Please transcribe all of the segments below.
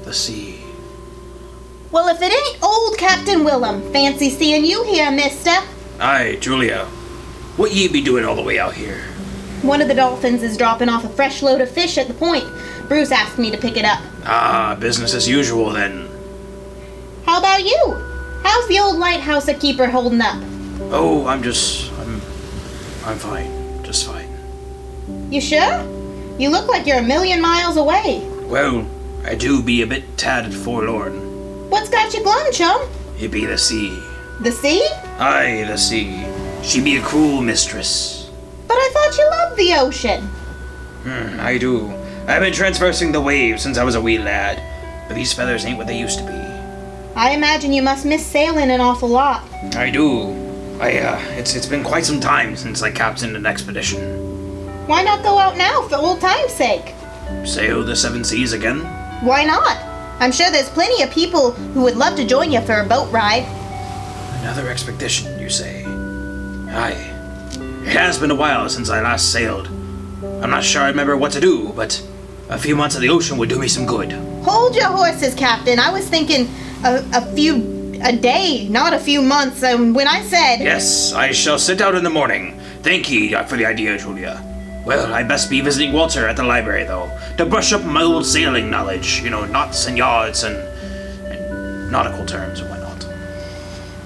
The sea. Well, if it ain't old Captain Willum, fancy seeing you here, mister. Aye, Julia. What ye be doing all the way out here? One of the dolphins is dropping off a fresh load of fish at the point. Bruce asked me to pick it up. Ah, business as usual then. How about you? How's the old lighthouse keeper holding up? Oh, I'm fine. Just fine. You sure? You look like you're a million miles away. Well, I do be a bit tad forlorn. What's got you glum, chum? It be the sea. The sea? Aye, the sea. She be a cruel mistress. But I thought you loved the ocean. I do. I've been traversing the waves since I was a wee lad, but these feathers ain't what they used to be. I imagine you must miss sailing an awful lot. I do. It's been quite some time since I captained an expedition. Why not go out now for old time's sake? Sail the seven seas again? Why not? I'm sure there's plenty of people who would love to join you for a boat ride. Another expedition, you say? Aye. It has been a while since I last sailed. I'm not sure I remember what to do, but a few months of the ocean would do me some good. Hold your horses, Captain. I was thinking a day, not a few months. When I said... Yes, I shall sit out in the morning. Thank ye for the idea, Julia. Well, I best be visiting Walter at the library, though, to brush up my old sailing knowledge. You know, knots and yards and nautical terms and whatnot.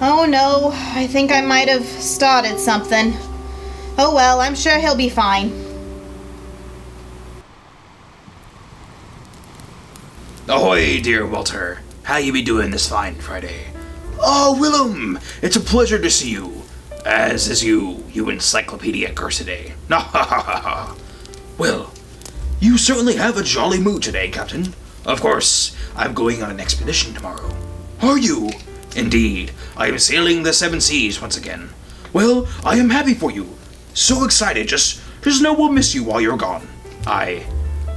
Oh no, I think I might have started something. Oh well, I'm sure he'll be fine. Ahoy, dear Walter. How you be doing this fine Friday? Oh, Willum! It's a pleasure to see you. As is you encyclopedia cursidae. Well, you certainly have a jolly mood today, Captain. Of course, I'm going on an expedition tomorrow. Are you? Indeed, I am sailing the seven seas once again. Well, I am happy for you. So excited, just know we'll miss you while you're gone. Aye,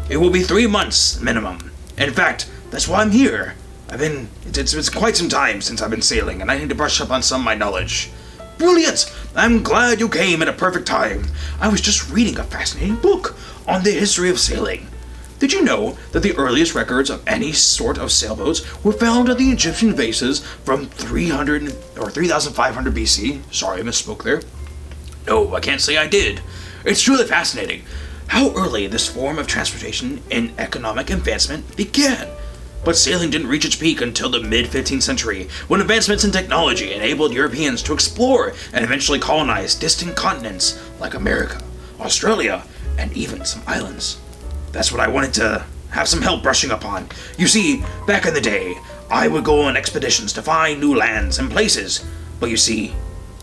it will be 3 months minimum. In fact, that's why I'm here. It's quite some time since I've been sailing, and I need to brush up on some of my knowledge. Brilliant! I'm glad you came at a perfect time. I was just reading a fascinating book on the history of sailing. Did you know that the earliest records of any sort of sailboats were found at the Egyptian vases from 3500 BC? Sorry, I misspoke there. No, I can't say I did. It's truly fascinating how early this form of transportation and economic advancement began. But sailing didn't reach its peak until the mid-15th century, when advancements in technology enabled Europeans to explore and eventually colonize distant continents like America, Australia, and even some islands. That's what I wanted to have some help brushing up on. You see, back in the day, I would go on expeditions to find new lands and places, but you see,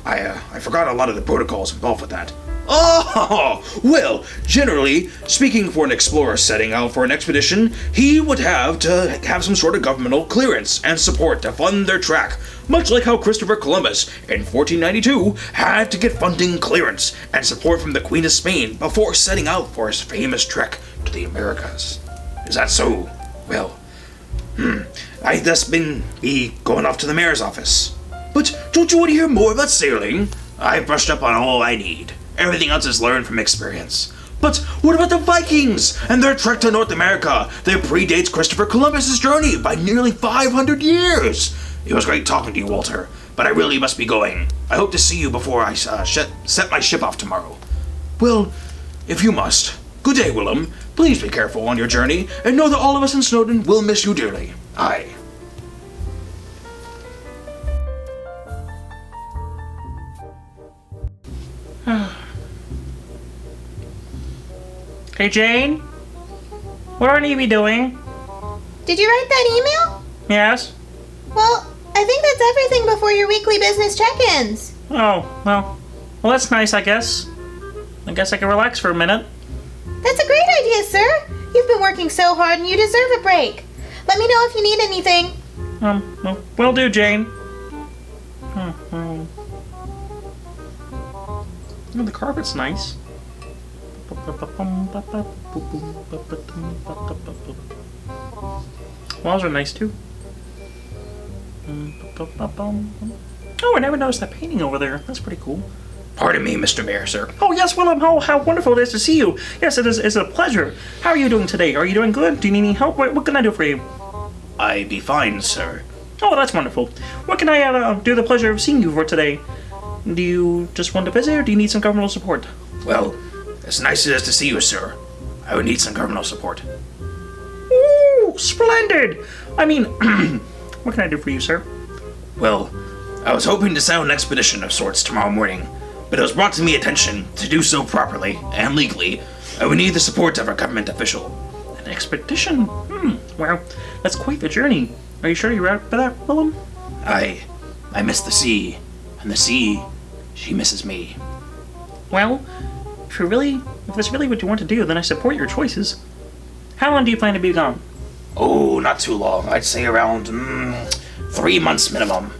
I forgot a lot of the protocols involved with that. Oh, well, generally, speaking, for an explorer setting out for an expedition, he would have to have some sort of governmental clearance and support to fund their track, much like how Christopher Columbus in 1492 had to get funding clearance and support from the Queen of Spain before setting out for his famous trek to the Americas. Is that so? Well, I'd just be going off to the mayor's office. But don't you want to hear more about sailing? I've brushed up on all I need. Everything else is learned from experience. But what about the Vikings and their trek to North America that predates Christopher Columbus's journey by nearly 500 years? It was great talking to you, Walter, but I really must be going. I hope to see you before I set my ship off tomorrow. Well, if you must. Good day, Willum. Please be careful on your journey, and know that all of us in Snowden will miss you dearly. Aye. Hey, Jane? What do I need to be doing? Did you write that email? Yes? Well, I think that's everything before your weekly business check-ins. Oh, well, that's nice, I guess. I guess I can relax for a minute. That's a great idea, sir. You've been working so hard and you deserve a break. Let me know if you need anything. Well, will do, Jane. Oh, the carpet's nice. Walls are nice, too. Oh, I never noticed that painting over there. That's pretty cool. Pardon me, Mr. Mayor, sir. Oh, yes, Willum. Oh, how wonderful it is to see you. Yes, it's a pleasure. How are you doing today? Are you doing good? Do you need any help? What can I do for you? I be fine, sir. Oh, that's wonderful. What can I do the pleasure of seeing you for today? Do you just want to visit, or do you need some governmental support? Well, as nice as it is to see you, sir, I would need some governmental support. Ooh, splendid! I mean, what can I do for you, sir? Well, I was hoping to sail an expedition of sorts tomorrow morning, but it was brought to me attention to do so properly and legally, I would need the support of a government official. An expedition? Well, that's quite the journey. Are you sure you're up for that, Willum? I miss the sea, and the sea, she misses me. Well, if that's really what you want to do, then I support your choices. How long do you plan to be gone? Oh, not too long. I'd say around 3 months minimum.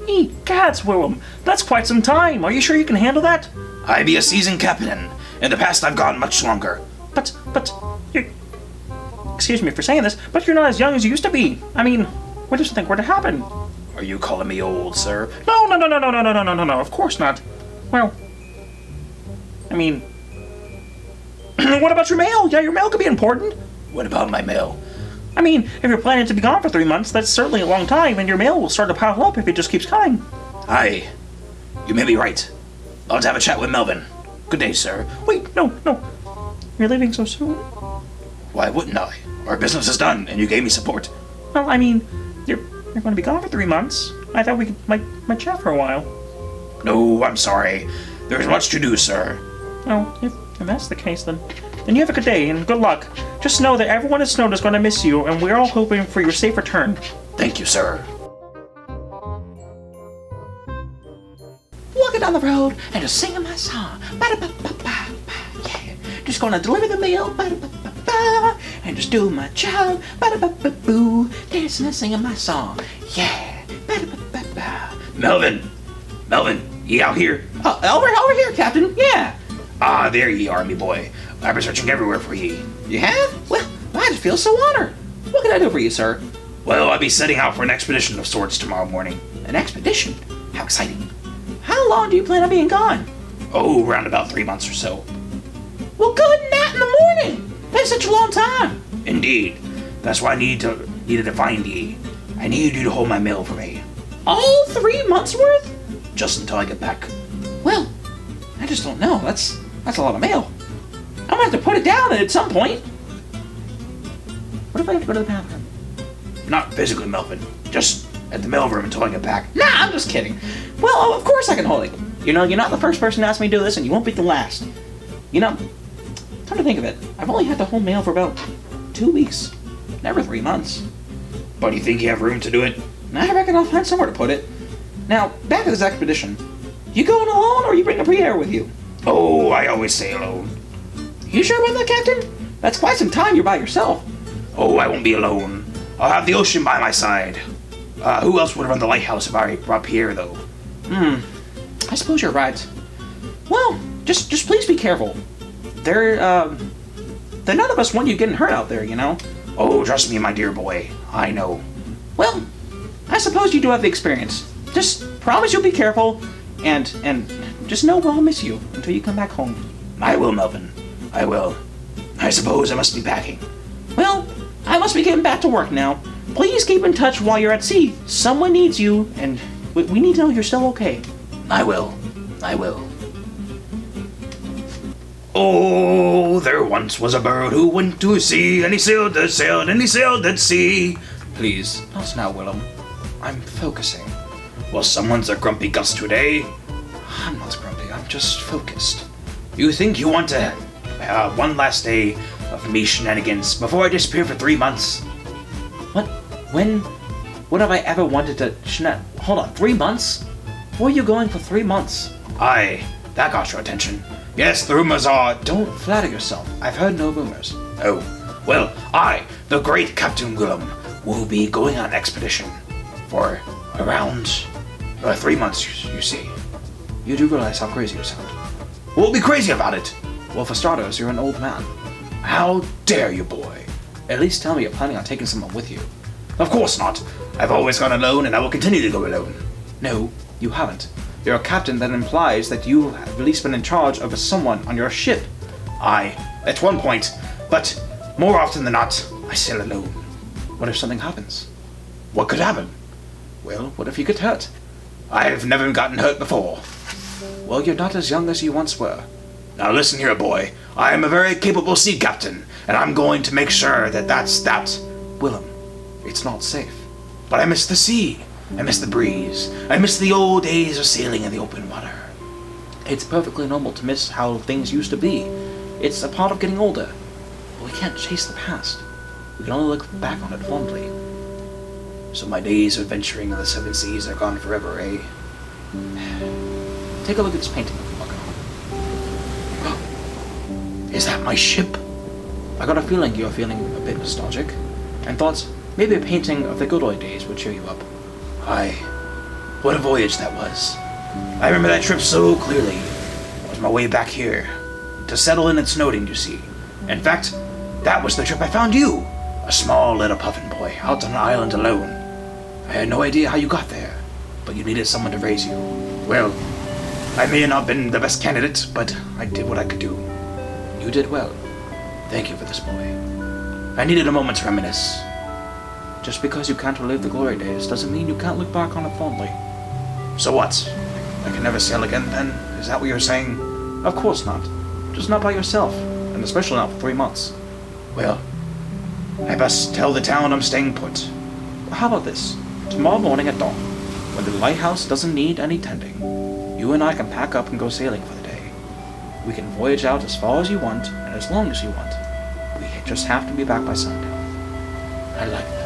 Egads, Willum, that's quite some time. Are you sure you can handle that? I be a seasoned captain. In the past, I've gone much longer. But you... Excuse me for saying this, but you're not as young as you used to be. I mean, what do you think were to happen? Are you calling me old, sir? No, of course not. Well, I mean... what about your mail? Yeah, your mail could be important. What about my mail? I mean, if you're planning to be gone for 3 months, that's certainly a long time, and your mail will start to pile up if it just keeps coming. Aye. You may be right. I'll have a chat with Melvin. Good day, sir. Wait, no. You're leaving so soon? Why wouldn't I? Our business is done, and you gave me support. Well, I mean, you're going to be gone for 3 months. I thought we might chat for a while. No, I'm sorry. There's much to do, sir. Well, if that's the case, then you have a good day, and good luck. Just know that everyone at Snowden is going to miss you, and we're all hoping for your safe return. Thank you, sir. Walking down the road and just singing my song. Ba-da-ba-ba-ba-ba. Yeah. Just gonna deliver the mail. Ba-da-ba-ba-ba. And just do my job. Ba-da-ba-ba-boo. Dancing and singing my song. Yeah. Ba-da-ba-ba-ba. Melvin, ye out here? Over here, Captain. Yeah. Ah, there ye are, me boy. I've been searching everywhere for ye. You have? Well, I just feel so honored. What can I do for you, sir? Well, I'll be setting out for an expedition of sorts tomorrow morning. An expedition? How exciting. How long do you plan on being gone? Oh, around about 3 months or so. Well, good night in the morning. That's such a long time. Indeed. That's why I needed to find ye. I need you to hold my mail for me. All 3 months worth? Just until I get back. Well, I just don't know. That's a lot of mail. I'm gonna have to put it down at some point. What if I have to go to the bathroom? Not physically, Melvin. Just at the mailroom until I get back. Nah, I'm just kidding. Well, of course I can hold it. You know, you're not the first person to ask me to do this, and you won't be the last. You know, come to think of it, I've only had to hold mail for about 2 weeks. Never 3 months. But you think you have room to do it? I reckon I'll find somewhere to put it. Now, back to this expedition. You going alone, or you bring a Pierre with you? Oh, I always stay alone. You sure about that, Captain? That's quite some time you're by yourself. Oh, I won't be alone. I'll have the ocean by my side. Who else would run the lighthouse if I brought Pierre, though? I suppose you're right. Well, just please be careful. They're none of us want you getting hurt out there, you know? Oh, trust me, my dear boy. I know. Well, I suppose you do have the experience. Just promise you'll be careful, and just know we'll miss you until you come back home. I will, Melvin. I will. I suppose I must be packing. Well, I must be getting back to work now. Please keep in touch while you're at sea. Someone needs you, and we need to know you're still okay. I will. I will. Oh, there once was a bird who went to sea, and he sailed and he sailed at sea. Please, Not now, Willum. I'm focusing. well, someone's a grumpy Gus today. I'm not grumpy. I'm just focused. You think you want to have one last day of me shenanigans before I disappear for 3 months? What? When? When have I ever wanted to Hold on, 3 months? Where are you going for 3 months? Aye, that got your attention. Yes, the rumors are... Don't flatter yourself. I've heard no rumors. Oh, well, I, the great Captain Willum, will be going on an expedition for around 3 months, you see. You do realize how crazy you sound. We'll be crazy about it. Well, for starters, you're an old man. How dare you, boy? At least tell me you're planning on taking someone with you. Of course not. I've always gone alone, and I will continue to go alone. No, you haven't. You're a captain. That implies that you have at least been in charge of someone on your ship. Aye, at one point, but more often than not, I sail alone. What if something happens? What could happen? Well, what if you get hurt? I've never gotten hurt before. Well, you're not as young as you once were. Now listen here, boy. I am a very capable sea captain, and I'm going to make sure that that's that. Willum, it's not safe. But I miss the sea. I miss the breeze. I miss the old days of sailing in the open water. It's perfectly normal to miss how things used to be. It's a part of getting older. But we can't chase the past. We can only look back on it fondly. So my days of adventuring in the seven seas are gone forever, eh? Take a look at this painting I'm working on. Is that my ship? I got a feeling you're feeling a bit nostalgic, and thought maybe a painting of the good old days would cheer you up. Aye. What a voyage that was. I remember that trip so clearly. It was my way back here. To settle in at Snowden, you see. In fact, that was the trip I found you. A small little puffin boy, out on an island alone. I had no idea how you got there, but you needed someone to raise you. Well, I may have not been the best candidate, but I did what I could do. You did well. Thank you for this, boy. I needed a moment to reminisce. Just because you can't relive the glory days doesn't mean you can't look back on it fondly. So what? I can never sail again then? Is that what you're saying? Of course not. Just not by yourself, and especially not for 3 months. Well, I best tell the town I'm staying put. How about this? Tomorrow morning at dawn, when the lighthouse doesn't need any tending, you and I can pack up and go sailing for the day. We can voyage out as far as you want, and as long as you want. We just have to be back by sundown. I like that.